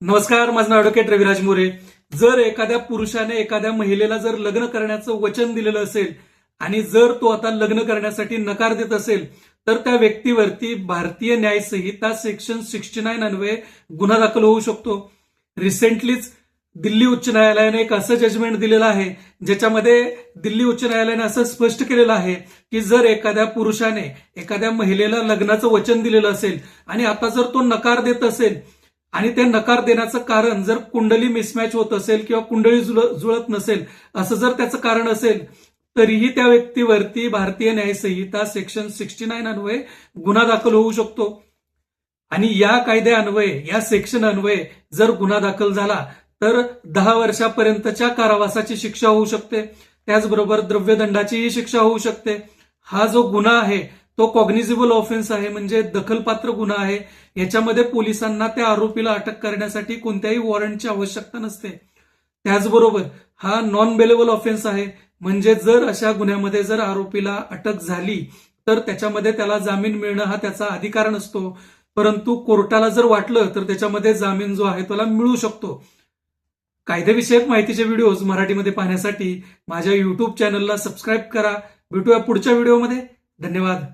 नमस्कार, माझं नाव ॲडव्होकेट रविराज मोरे. जर एखाद्या पुरुषाने एखाद्या महिलेला जर लग्न करण्याचं वचन दिलेलं असेल आणि जर तो आता लग्न करण्यासाठी नकार देत असेल तर त्या व्यक्तीवरती भारतीय न्याय संहिता सेक्शन 69 अन्वये गुन्हा दाखल होऊ शकतो. रिसेंटलीच दिल्ली उच्च न्यायालयाने एक असं जजमेंट दिलेलं आहे ज्याच्यामध्ये दिल्ली उच्च न्यायालयाने असं स्पष्ट केलेलं आहे की जर एखाद्या पुरुषाने एखाद्या महिलेला लग्नाचं वचन दिलेलं असेल आणि आता जर तो नकार देत असेल आणि ते नकार देण्याचं कारण जर कुंडली मिसमॅच होत असेल किंवा कुंडली जुळत नसेल असं जर त्याचं कारण असेल तरीही त्या व्यक्तीवरती भारतीय न्याय संहिता सेक्शन 69 अन्वये गुन्हा दाखल होऊ शकतो. आणि या कायद्यान्वये या सेक्शन अन्वये जर गुन्हा दाखल झाला तर 10 वर्षापर्यंतच्या कारावासाची शिक्षा होऊ शकते. त्याचबरोबर द्रव्यदंडाचीही शिक्षा होऊ शकते. हा जो गुन्हा आहे तो कॉग्निझेबल ऑफेन्स आहे, म्हणजे दखलपात्र गुन्हा आहे. याच्यामध्ये पोलिसांना त्या आरोपीला अटक करण्यासाठी कोणत्याही वॉरंटची आवश्यकता नसते. त्याचबरोबर हा नॉन बेलेबल ऑफेन्स आहे, म्हणजे जर अशा गुन्ह्यामध्ये जर आरोपीला अटक झाली तर त्याच्यामध्ये त्याला जामीन मिळणं हा त्याचा अधिकार नसतो, परंतु कोर्टाला जर वाटलं तर त्याच्यामध्ये जामीन जो आहे त्याला मिळू शकतो. कायदेविषयक माहितीचे व्हिडिओज मराठीमध्ये पाहण्यासाठी माझ्या युट्यूब चॅनलला सबस्क्राईब करा. भेटूया पुढच्या व्हिडिओमध्ये. धन्यवाद.